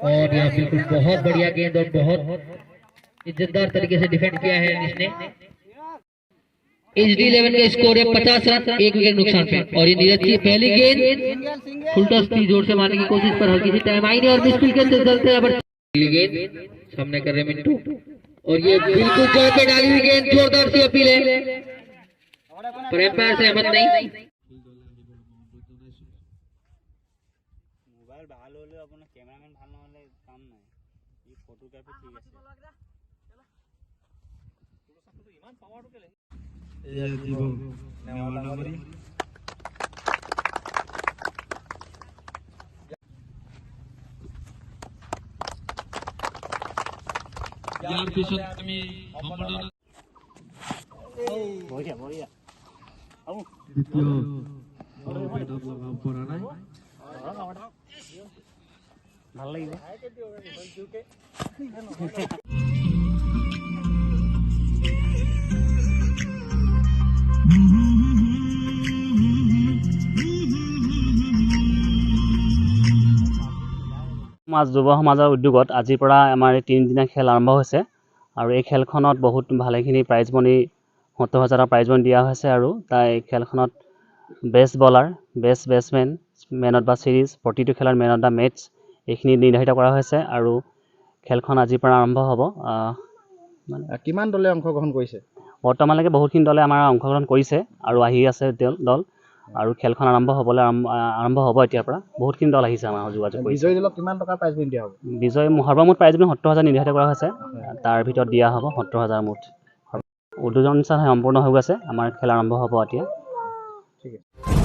और यहाँ बिल्कुल बहुत बढ़िया गेंद और बहुत इज्जतदार तरीके से डिफेंड किया है इसने। HD 11 का स्कोर है 50 रन 1 विकेट नुकसान पे। और ये नीरज की पहली गेंद फुल टॉस थी, जोर से मारने की कोशिश पर हल्की सी टाइम आई नहीं और मिस विकेट से चलते हैं। गेंद सामने कर रहे मिंटू और ये बिल्कुल जड़ पे डाली हुई गेंद, जोरदार सी अपील है पर एम्पायर से सहमत नहीं। মোবাইল ভাল হলেও আপোনাৰ ক্যামেৰাম্যান ভাল নহলে কাম নাই। এই ফটোগ্ৰাফি ঠিক আছে। ইমান পাৱাৰটো কেলে? এই দিব নেওয়ালা কৰি ইয়াৰ পিছত আমি সম্পূৰ্ণ বঢ়িয়া বঢ়িয়া আউ দ্বিতীয় বেটত লগাব পৰা নাই। ভাল লাগিব যুৱ সমাজৰ উদ্যোগত আজিৰ পৰা আমাৰ 3 দিনীয়া খেল আৰম্ভ হৈছে আৰু এই খেলখনত বহুত ভালেখিনি প্ৰাইজ মনি 70,000 প্ৰাইজ মনি দিয়া হৈছে আৰু তাই খেলখনত বেষ্ট বলাৰ, best batsmen, men of the series, প্ৰতিটো খেলৰ মেন অফ দ্য মেটছ এইখিনি নিৰ্ধাৰিত কৰা হৈছে আৰু খেলখন আজিৰ পৰা আৰম্ভ হ'ব। কিমান দলে অংশগ্ৰহণ কৰিছে? বৰ্তমানলৈকে বহুতখিনি দলে আমাৰ অংশগ্ৰহণ কৰিছে আৰু আহি আছে দল আৰু খেলখন আৰম্ভ হ'ব এতিয়াৰ পৰা বহুতখিনি দল আহিছে আমাৰ যোগাযোগ কৰিছে। বিজয়ী দলক কিমান টকা প্ৰাইজ মনি দিয়া হ'ব? বিজয় সৰ্বমুঠ প্ৰাইজ মনি 70,000 নিৰ্ধাৰিত কৰা হৈছে, তাৰ ভিতৰত দিয়া হ'ব 70,000 মুঠ। উদ্বোধন অনুষ্ঠান সম্পূৰ্ণ হৈ গৈছে, আমাৰ খেল আৰম্ভ হ'ব এতিয়া। ঠিক আছে।